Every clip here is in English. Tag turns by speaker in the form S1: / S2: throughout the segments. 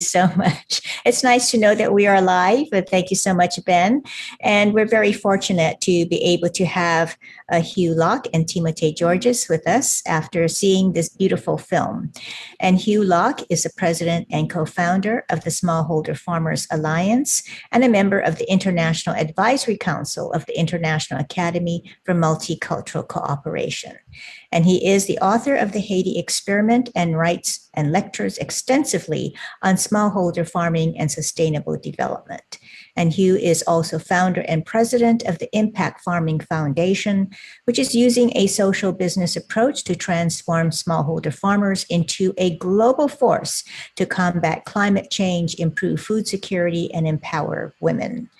S1: so much. It's nice to know that we are alive, but thank you so much, Ben. And we're very fortunate to be able to have Hugh Locke and Timote Georges with us after seeing this beautiful film. And Hugh Locke is the president and co-founder of the Smallholder Farmers Alliance and a member of the International Advisory Council of the International Academy for Multicultural Cooperation. And he is the author of the Haiti Experiment and writes and lectures extensively on smallholder farming and sustainable development. And Hugh is also founder and president of the Impact Farming Foundation, which is using a social business approach to transform smallholder farmers into a global force to combat climate change, improve food security, and empower women.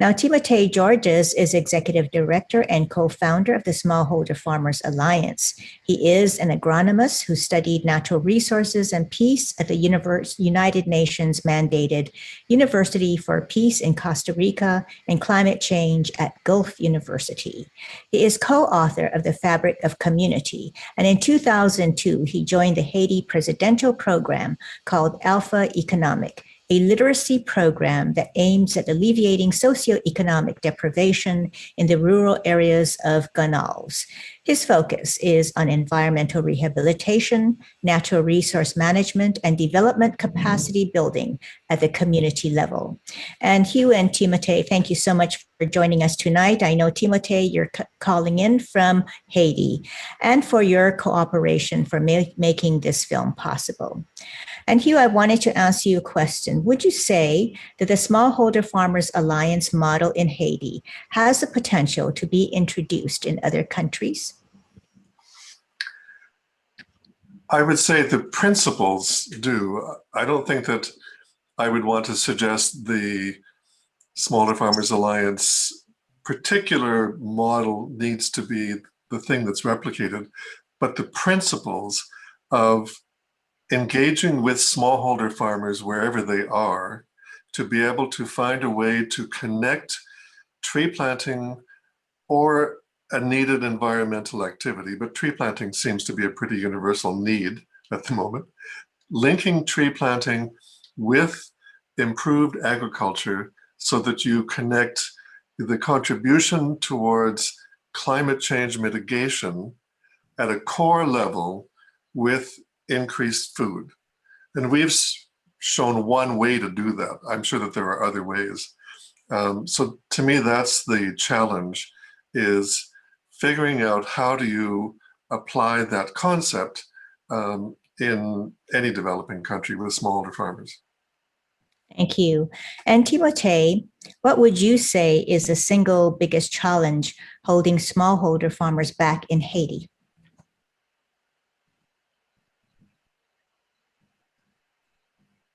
S1: Now, Timote Georges is executive director and co-founder of the Smallholder Farmers Alliance. He is an agronomist who studied natural resources and peace at the United Nations mandated University for Peace in Costa Rica and Climate Change at Gulf University. He is co-author of The Fabric of Community, and in 2002, he joined the Haiti presidential program called Alpha Economic, a literacy program that aims at alleviating socioeconomic deprivation in the rural areas of Gonals. His focus is on environmental rehabilitation, natural resource management, and development capacity building at the community level. And Hugh and Timote, thank you so much for joining us tonight. I know, Timote, you're calling in from Haiti, and for your cooperation for making this film possible. And Hugh, I wanted to ask you a question. Would you say that the Smallholder Farmers Alliance model in Haiti has the potential to be introduced in other countries?
S2: I would say the principles do. I don't think that I would want to suggest the Smallholder Farmers Alliance particular model needs to be the thing that's replicated, but the principles of engaging with smallholder farmers wherever they are to be able to find a way to connect tree planting or a needed environmental activity, but tree planting seems to be a pretty universal need at the moment. Linking tree planting with improved agriculture so that you connect the contribution towards climate change mitigation at a core level with increased food. And we've shown one way to do that. I'm sure that there are other ways. So to me, that's the challenge, is figuring out how do you apply that concept in any developing country with smallholder farmers.
S1: Thank you. And Timote, what would you say is the single biggest challenge holding smallholder farmers back in Haiti?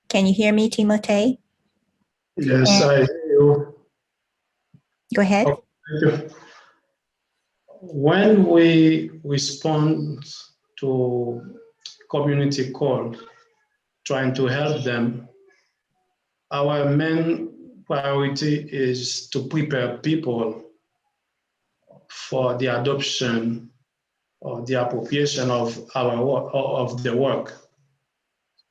S1: Can you hear me, Timote?
S3: Yes, I hear you.
S1: Go ahead.
S3: Okay. When we respond to community call, trying to help them, our main priority is to prepare people for the adoption or the appropriation of our work, of the work.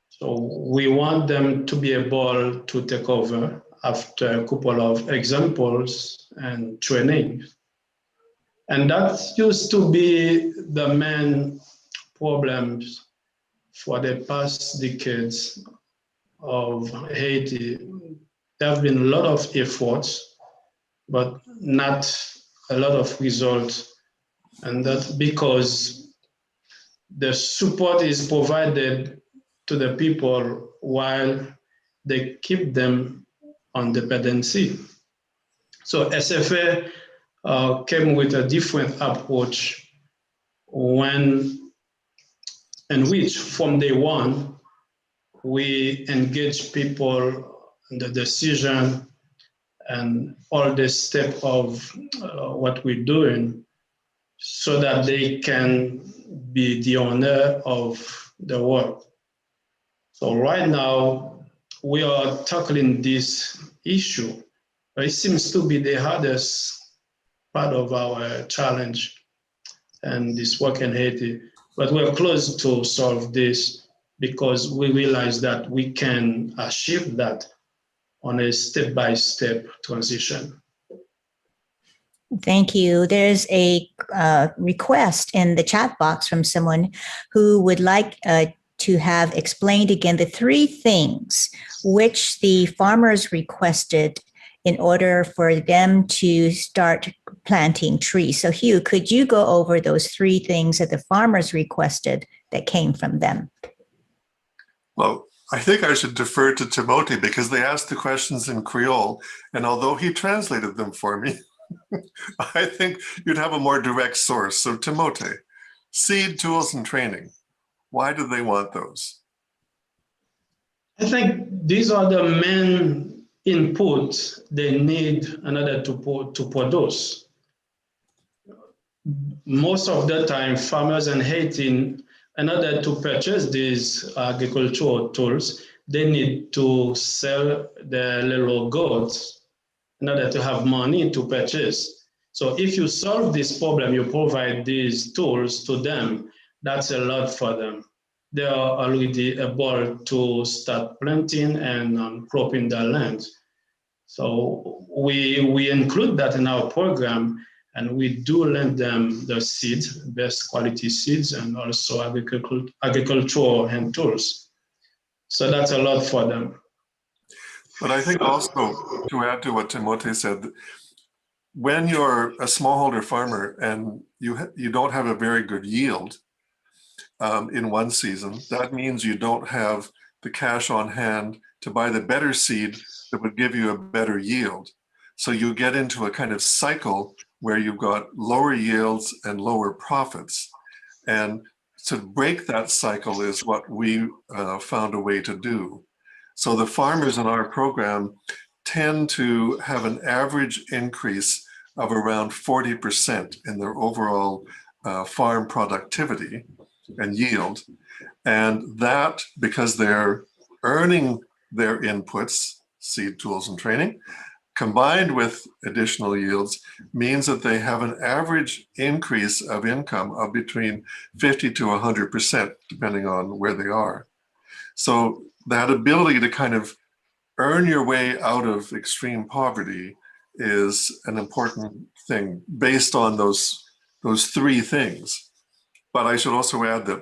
S3: So we want them to be able to take over after a couple of examples and training. And that used to be the main problems for the past decades of Haiti. There have been a lot of efforts, but not a lot of results. And that's because the support is provided to the people while they keep them on dependency. So SFA came with a different approach in which from day one, we engage people in the decision and all the steps of what we're doing so that they can be the owner of the work. So right now, we are tackling this issue. It seems to be the hardest part of our challenge and this work in Haiti, but we're close to solve this. because we realize that we can achieve that on a step-by-step transition.
S1: Thank you. There's a request in the chat box from someone who would like to have explained again the three things which the farmers requested in order for them to start planting trees. So Hugh, could you go over those three things that the farmers requested that came from them?
S2: Well, I think I should defer to Timote because they asked the questions in Creole, and although he translated them for me, I think you'd have a more direct source. So Timote, seed, tools, and training. Why do they want those?
S3: I think these are the main inputs they need in order to produce. Most of the time, farmers in Haiti, in order to purchase these agricultural tools, they need to sell their little goods in order to have money to purchase. So if you solve this problem, you provide these tools to them, that's a lot for them. They are already able to start planting and cropping their land. So we include that in our program, and we do lend them the seeds, best quality seeds, and also agricultural hand tools. So that's a lot for them.
S2: But I think also, to add to what Timote said, when you're a smallholder farmer and you don't have a very good yield in one season, that means you don't have the cash on hand to buy the better seed that would give you a better yield. So you get into a kind of cycle where you've got lower yields and lower profits. And to break that cycle is what we found a way to do. So the farmers in our program tend to have an average increase of around 40% in their overall farm productivity and yield. And that, because they're earning their inputs, seed, tools, and training, combined with additional yields, means that they have an average increase of income of between 50 to 100%, depending on where they are. So that ability to kind of earn your way out of extreme poverty is an important thing based on those three things. But I should also add that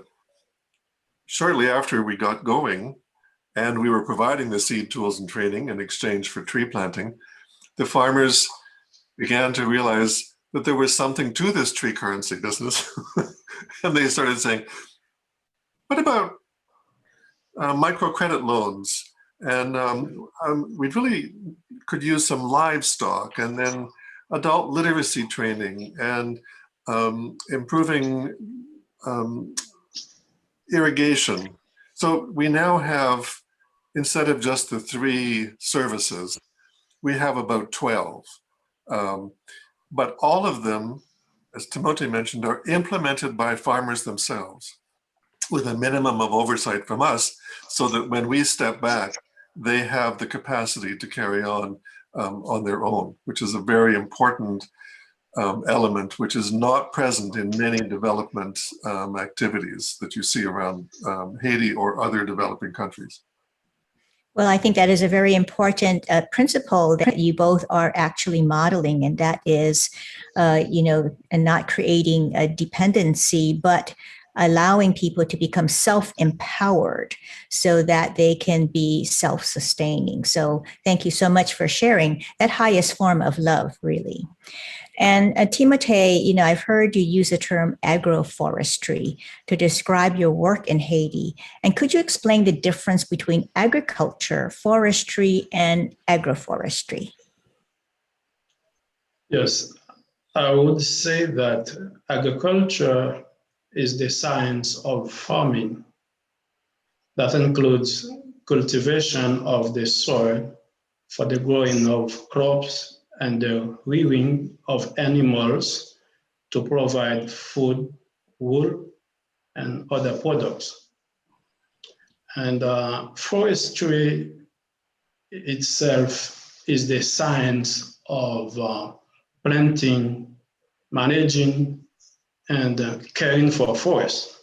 S2: shortly after we got going and we were providing the seed, tools, and training in exchange for tree planting, the farmers began to realize that there was something to this tree currency business. And they started saying, what about microcredit loans? And we really could use some livestock, and then adult literacy training, and improving irrigation. So we now have, instead of just the 3 services, we have about 12. But all of them, as Timote mentioned, are implemented by farmers themselves with a minimum of oversight from us, so that when we step back, they have the capacity to carry on their own, which is a very important element, which is not present in many development activities that you see around Haiti or other developing countries.
S1: Well, I think that is a very important principle that you both are actually modeling, and that is, and not creating a dependency, but allowing people to become self-empowered so that they can be self-sustaining. So thank you so much for sharing that highest form of love, really. And Timote, I've heard you use the term agroforestry to describe your work in Haiti. And could you explain the difference between agriculture, forestry, and agroforestry?
S3: Yes, I would say that agriculture is the science of farming that includes cultivation of the soil for the growing of crops and the rearing of animals to provide food, wool, and other products. And forestry itself is the science of planting, managing, and caring for forests.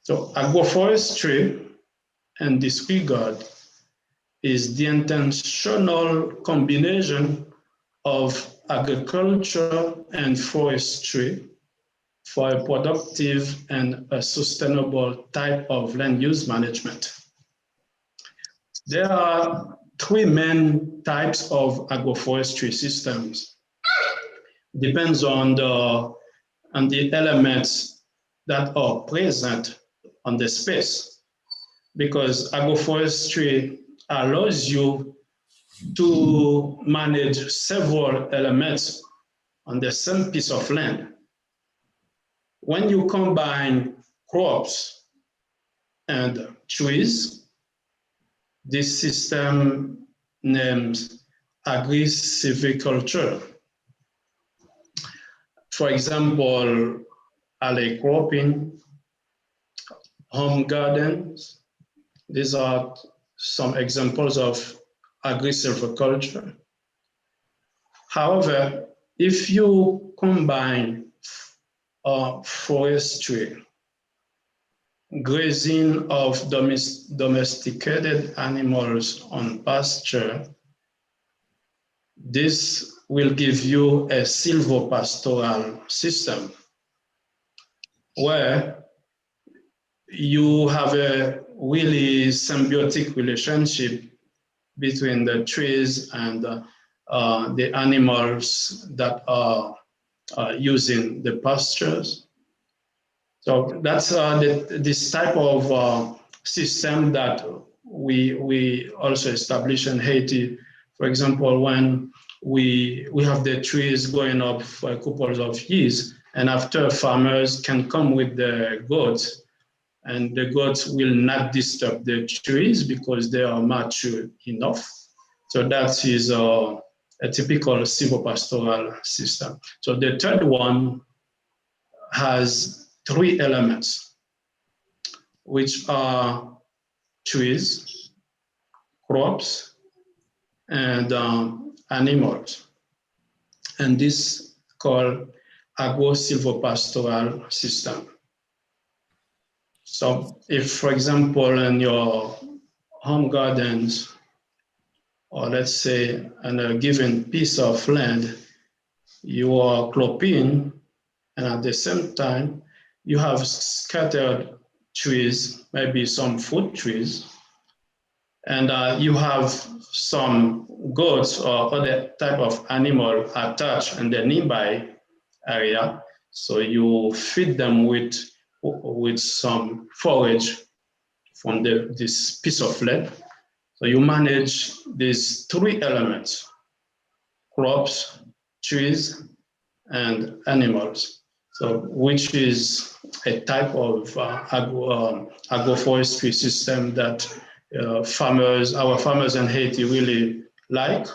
S3: So agroforestry in this regard is the intentional combination of agriculture and forestry for a productive and a sustainable type of land use management. There are three main types of agroforestry systems. Depends on the elements that are present on the space, because agroforestry allows you to manage several elements on the same piece of land. When you combine crops and trees, this system names agri-silviculture. For example, alley cropping, home gardens. These are some examples of agri-silviculture. However, if you combine forestry, grazing of domesticated animals on pasture, this will give you a silvopastoral system where you have a really symbiotic relationship between the trees and the animals that are using the pastures. So that's this type of system that we also established in Haiti. For example, when we have the trees going up for a couple of years, and after farmers can come with the goats, and the goats will not disturb the trees because they are mature enough. So that is a typical silvopastoral system. So the third one has three elements, which are trees, crops, and animals. And this is called agro-silvopastoral system. So if, for example, in your home gardens, or let's say on a given piece of land, you are cropping, and at the same time, you have scattered trees, maybe some fruit trees, and you have some goats or other type of animal attached in the nearby area. So you feed them with some forage from this piece of land. So you manage these three elements: crops, trees, and animals. So which is a type of agroforestry system that our farmers in Haiti really like.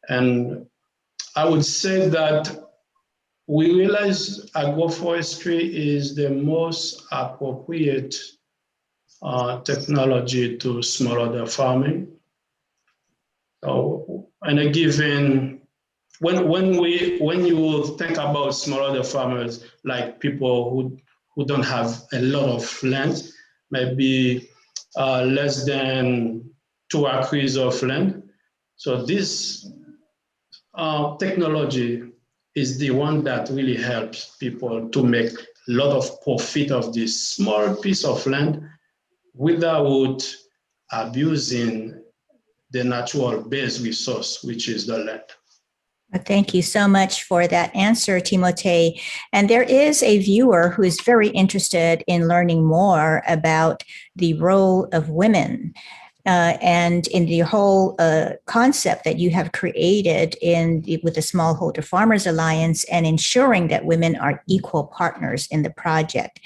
S3: And I would say that we realize agroforestry is the most appropriate technology to smallholder farming. So, and a given, when you think about smallholder farmers, like people who don't have a lot of land, maybe less than 2 acres of land. So this technology is the one that really helps people to make a lot of profit of this small piece of land without abusing the natural base resource, which is the land.
S1: Thank you so much for that answer, Timote. And there is a viewer who is very interested in learning more about the role of women and in the whole concept that you have created with the Smallholder Farmers Alliance and ensuring that women are equal partners in the project.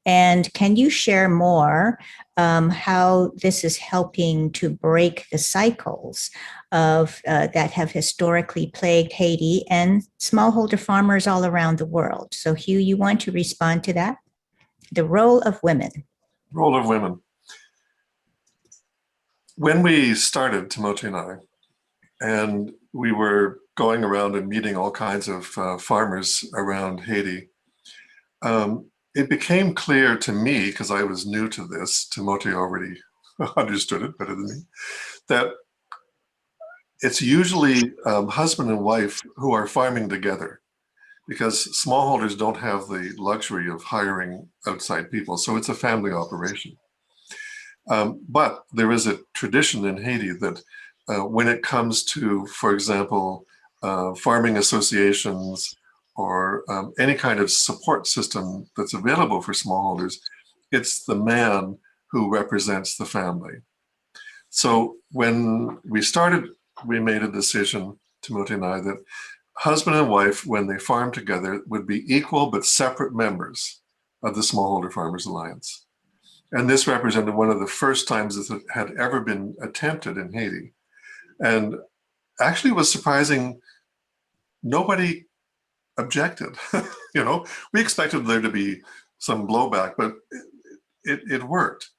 S1: And can you share more how this is helping to break the cycles of that have historically plagued Haiti and smallholder farmers all around the world? So Hugh, you want to respond to that? The role of women.
S2: Role of women. When we started, Timote and I, and we were going around and meeting all kinds of farmers around Haiti, it became clear to me, because I was new to this, Timote already understood it better than me, that it's usually husband and wife who are farming together, because smallholders don't have the luxury of hiring outside people. So it's a family operation. But there is a tradition in Haiti that when it comes to, for example, farming associations or any kind of support system that's available for smallholders, it's the man who represents the family. So when we started, we made a decision, Timote and I, that husband and wife, when they farm together, would be equal but separate members of the Smallholder Farmers Alliance. And this represented one of the first times that had ever been attempted in Haiti. And actually it was surprising, nobody objected. You know, we expected there to be some blowback, but it worked.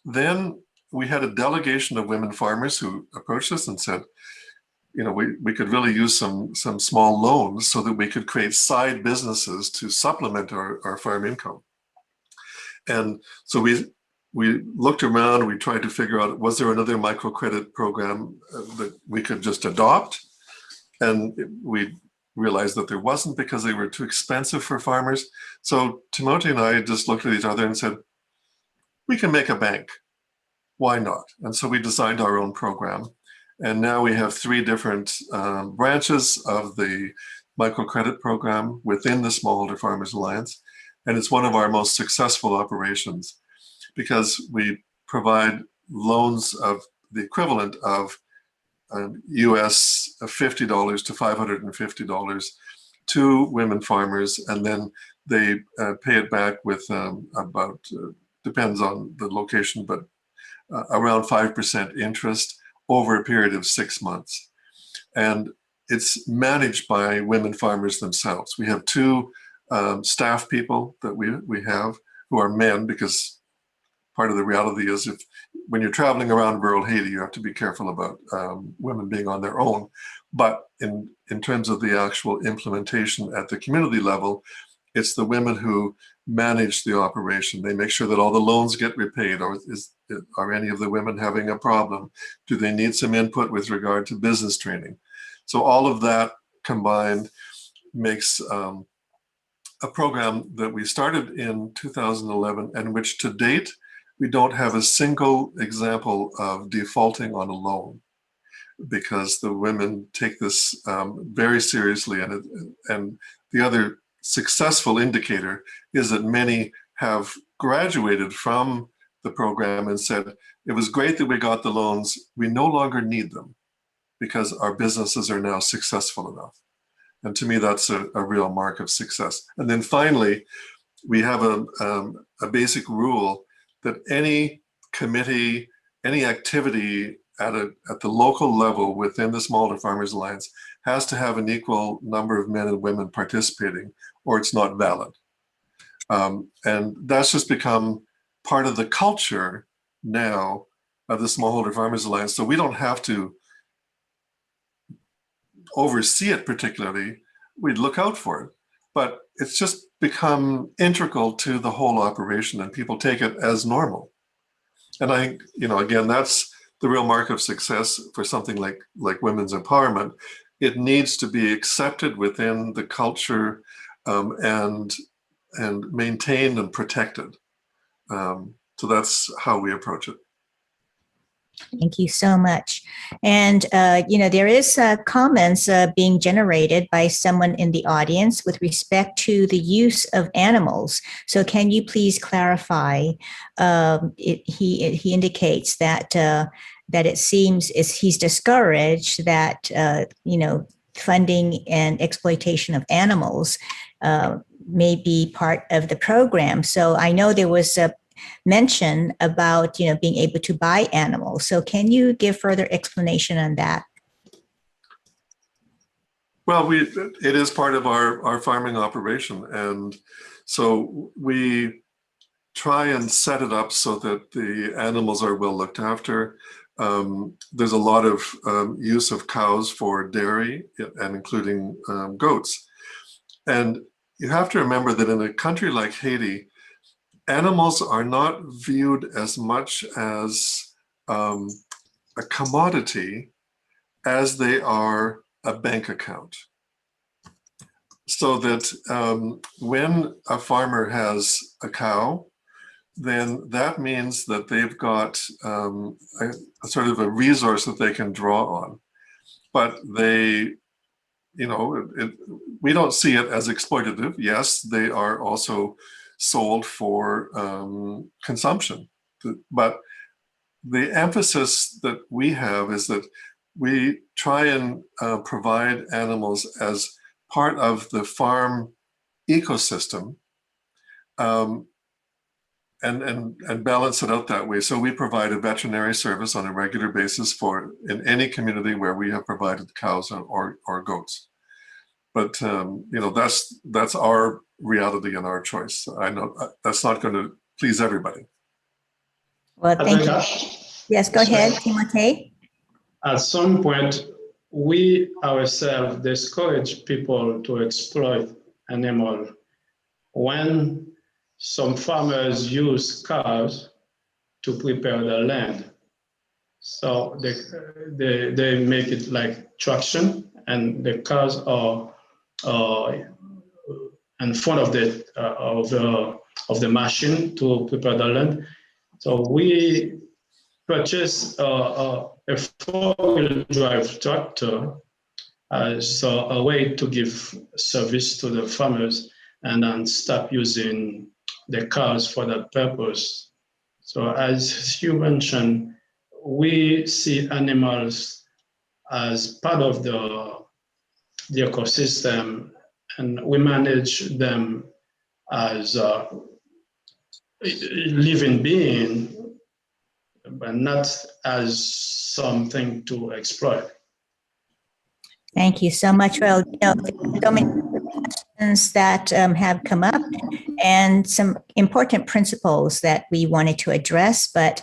S2: Then we had a delegation of women farmers who approached us and said, you know, we could really use some small loans so that we could create side businesses to supplement our farm income. And so we looked around, we tried to figure out, was there another microcredit program that we could just adopt? And we realized that there wasn't, because they were too expensive for farmers. So Timote and I just looked at each other and said, we can make a bank. Why not? And so we designed our own program. And now we have 3 different branches of the microcredit program within the Smallholder Farmers Alliance. And it's one of our most successful operations, because we provide loans of the equivalent of US $50 to $550 to women farmers, and then they pay it back with about, depends on the location, but around 5% interest over a period of 6 months. And it's managed by women farmers themselves. We have 2 staff people that we have who are men, because part of the reality is when you're traveling around rural Haiti, you have to be careful about women being on their own. But in terms of the actual implementation at the community level, it's the women who manage the operation. They make sure that all the loans get repaid, or are any of the women having a problem? Do they need some input with regard to business training? So all of that combined makes a program that we started in 2011, and which to date, we don't have a single example of defaulting on a loan, because the women take this very seriously. And the other successful indicator is that many have graduated from the program and said, it was great that we got the loans, we no longer need them because our businesses are now successful enough. And to me, that's a real mark of success. And then finally, we have a basic rule that any committee, any activity at the local level within the Smallholder Farmers Alliance has to have an equal number of men and women participating, or it's not valid. And that's just become part of the culture now of the Smallholder Farmers Alliance. So we don't have to oversee it particularly, we'd look out for it. But it's just become integral to the whole operation, and people take it as normal. And I think, you know, again, that's the real mark of success for something like women's empowerment. It needs to be accepted within the culture and maintained and protected. So that's how we approach it.
S1: Thank you so much. And, you know, there is comments being generated by someone in the audience with respect to the use of animals. So can you please clarify? He indicates that that it seems he's discouraged that, you know, funding and exploitation of animals may be part of the program. So I know there was a mention about, you know, being able to buy animals. So can you give further explanation on that?
S2: Well, it is part of our farming operation. And so we try and set it up so that the animals are well looked after. There's a lot of use of cows for dairy, and including goats. And you have to remember that in a country like Haiti, animals are not viewed as much as a commodity as they are a bank account. So that when a farmer has a cow, then that means that they've got a sort of a resource that they can draw on. But they, you know, we don't see it as exploitative. Yes, they are also sold for consumption. But the emphasis that we have is that we try and provide animals as part of the farm ecosystem, and balance it out that way. So we provide a veterinary service on a regular basis in any community where we have provided cows or goats. But you know, that's our reality and our choice. I know that's not going to please everybody.
S1: Well, thank you. Yes, go ahead, Timote.
S3: At some point, we ourselves discourage people to exploit animals when some farmers use cows to prepare the land. So they make it like traction, and the cows are in front of the machine to prepare the land. So we purchase a four-wheel drive tractor as a way to give service to the farmers and then stop using the cows for that purpose. So as you mentioned, we see animals as part of the ecosystem, and we manage them as a living being, but not as something to exploit.
S1: Thank you so much. Well, you know, so many questions that have come up, and some important principles that we wanted to address, but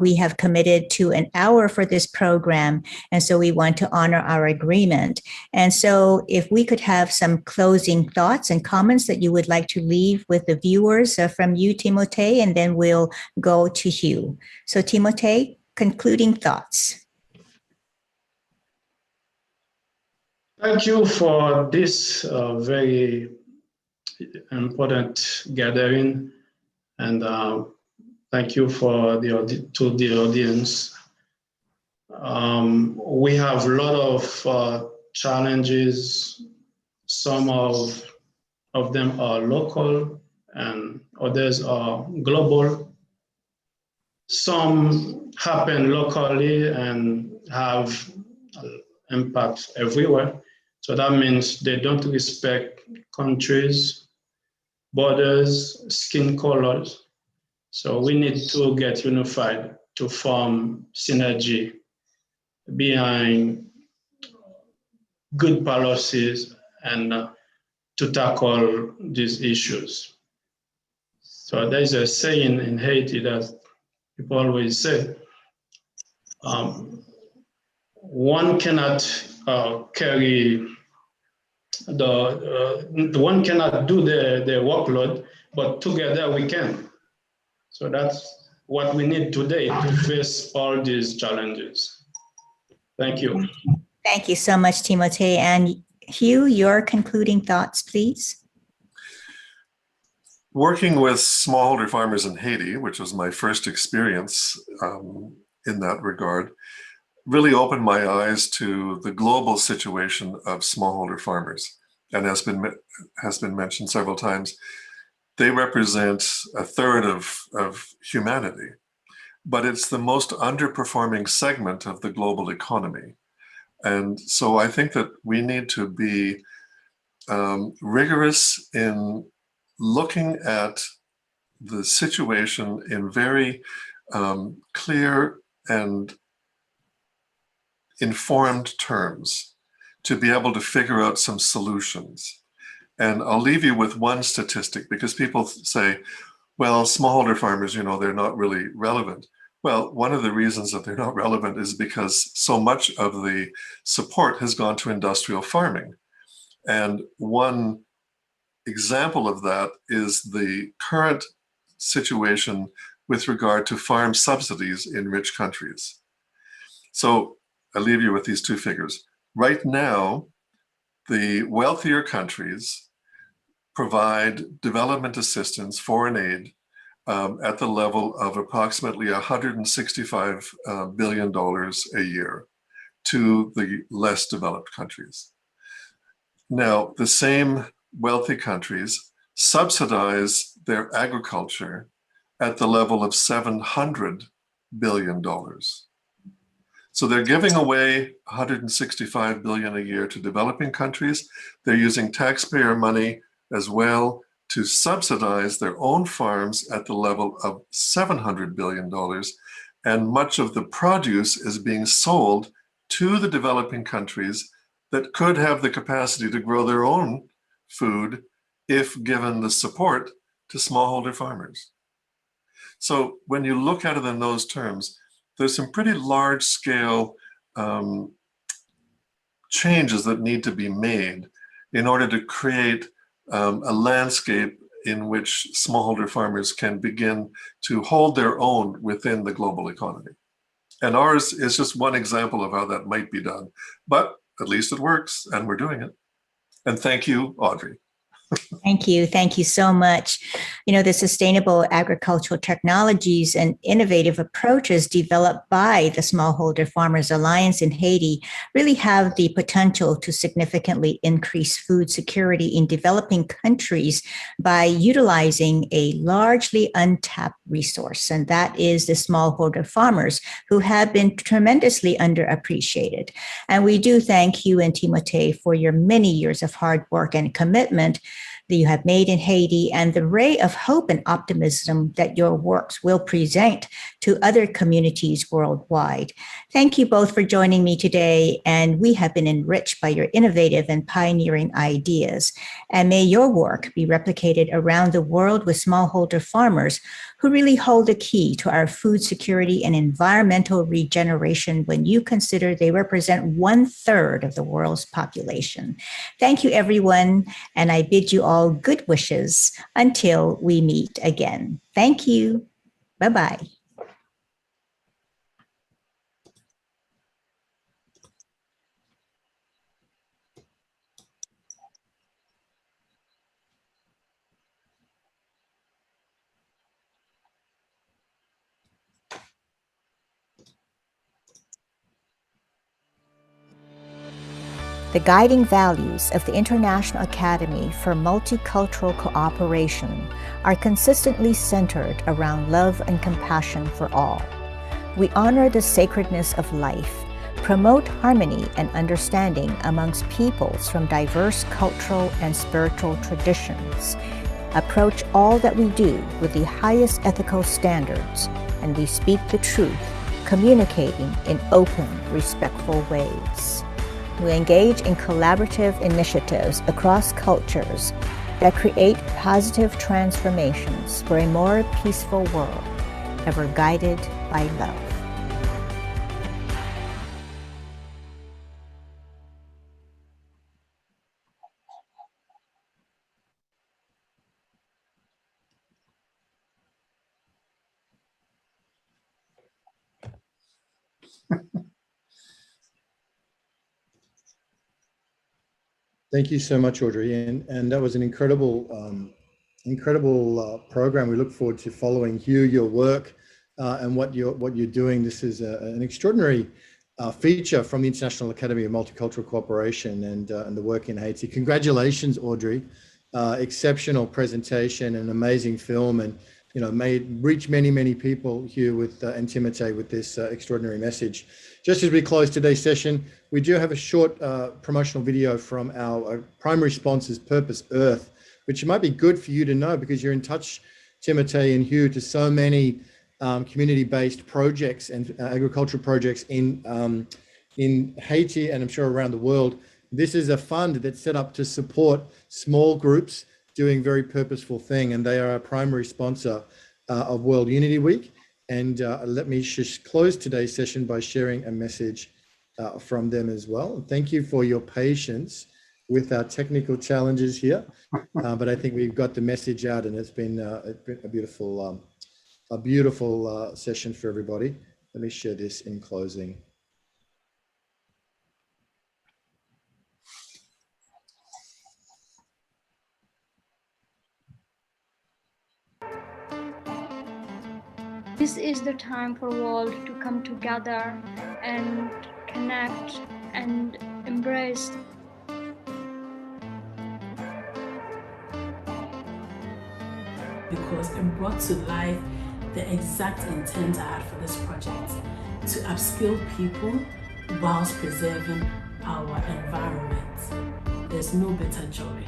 S1: we have committed to an hour for this program, and so we want to honor our agreement. And so if we could have some closing thoughts and comments that you would like to leave with the viewers from you, Timote, and then we'll go to Hugh. So Timote, concluding thoughts.
S3: Thank you for this very important gathering, and thank you for to the audience. We have a lot of challenges. Some of them are local and others are global. Some happen locally and have impact everywhere. So that means they don't respect countries, borders, skin colors. So we need to get unified to form synergy behind good policies and to tackle these issues. So there's a saying in Haiti that people always say, one cannot carry one cannot do the workload, but together we can. So that's what we need today to face all these challenges. Thank you.
S1: Thank you so much, Timote. And Hugh, your concluding thoughts, please.
S2: Working with smallholder farmers in Haiti, which was my first experience in that regard, really opened my eyes to the global situation of smallholder farmers. And has been mentioned several times, they represent a third of humanity, but it's the most underperforming segment of the global economy. And so I think that we need to be rigorous in looking at the situation in very clear and informed terms to be able to figure out some solutions. And I'll leave you with one statistic, because people say, well, smallholder farmers, you know, they're not really relevant. Well, one of the reasons that they're not relevant is because so much of the support has gone to industrial farming. And one example of that is the current situation with regard to farm subsidies in rich countries. So I'll leave you with these two figures. Right now, the wealthier countries provide development assistance, foreign aid, at the level of approximately $165 billion a year to the less developed countries. Now, the same wealthy countries subsidize their agriculture at the level of $700 billion. So they're giving away $165 billion a year to developing countries. They're using taxpayer money as well to subsidize their own farms at the level of $700 billion. And much of the produce is being sold to the developing countries that could have the capacity to grow their own food if given the support to smallholder farmers. So when you look at it in those terms, there's some pretty large scale changes that need to be made in order to create a landscape in which smallholder farmers can begin to hold their own within the global economy. And ours is just one example of how that might be done, but at least it works and we're doing it. And thank you, Audrey.
S1: Thank you. Thank you so much. You know, the sustainable agricultural technologies and innovative approaches developed by the Smallholder Farmers Alliance in Haiti really have the potential to significantly increase food security in developing countries by utilizing a largely untapped resource, and that is the smallholder farmers, who have been tremendously underappreciated. And we do thank Hugh and Timote for your many years of hard work and commitment that you have made in Haiti, and the ray of hope and optimism that your works will present to other communities worldwide. Thank you both for joining me today, and we have been enriched by your innovative and pioneering ideas. And may your work be replicated around the world with smallholder farmers who really hold the key to our food security and environmental regeneration when you consider they represent 1/3 of the world's population. Thank you, everyone, and I bid you all good wishes until we meet again. Thank you. Bye-bye. The guiding values of the International Academy for Multicultural Cooperation are consistently centered around love and compassion for all. We honor the sacredness of life, promote harmony and understanding amongst peoples from diverse cultural and spiritual traditions, approach all that we do with the highest ethical standards, and we speak the truth, communicating in open, respectful ways. We engage in collaborative initiatives across cultures that create positive transformations for a more peaceful world, ever guided by love.
S4: Thank you so much, Audrey. And that was an incredible program. We look forward to following Hugh, your work, and what you're doing. This is an extraordinary feature from the International Academy of Multicultural Cooperation and the work in Haiti. Congratulations, Audrey. Exceptional presentation, an amazing film, and reach many people, Hugh, with and Timote, with this extraordinary message. Just as we close today's session, we do have a short promotional video from our primary sponsors, Purpose Earth, which might be good for you to know because you're in touch, Timote and Hugh, to so many community-based projects and agricultural projects in Haiti and I'm sure around the world. This is a fund that's set up to support small groups doing very purposeful thing, and they are our primary sponsor of World Unity Week. And let me just close today's session by sharing a message from them as well. Thank you for your patience with our technical challenges here, but I think we've got the message out, and it's been a beautiful session for everybody. Let me share this in closing.
S5: This is the time for world to come together and connect and embrace.
S6: Because it brought to life the exact intent I had for this project, to upskill people whilst preserving our environment. There's no better joy.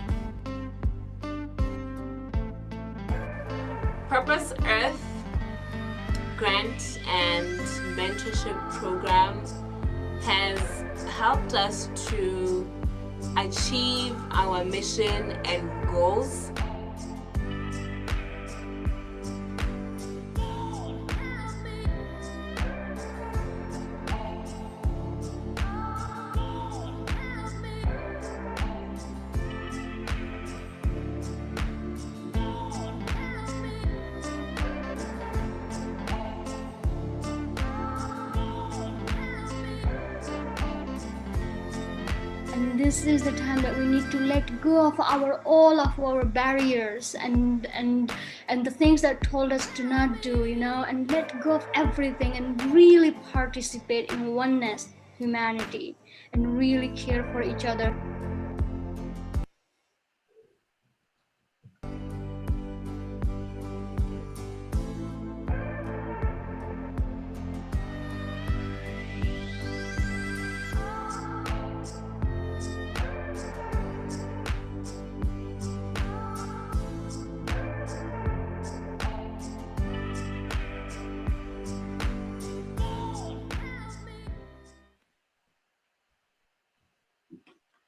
S7: Purpose Earth grant and mentorship program has helped us to achieve our mission and goals.
S5: And this is the time that we need to let go of all of our barriers and the things that told us to not do, and let go of everything and really participate in oneness, humanity, and really care for each other.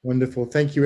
S4: Wonderful. Thank you, everyone.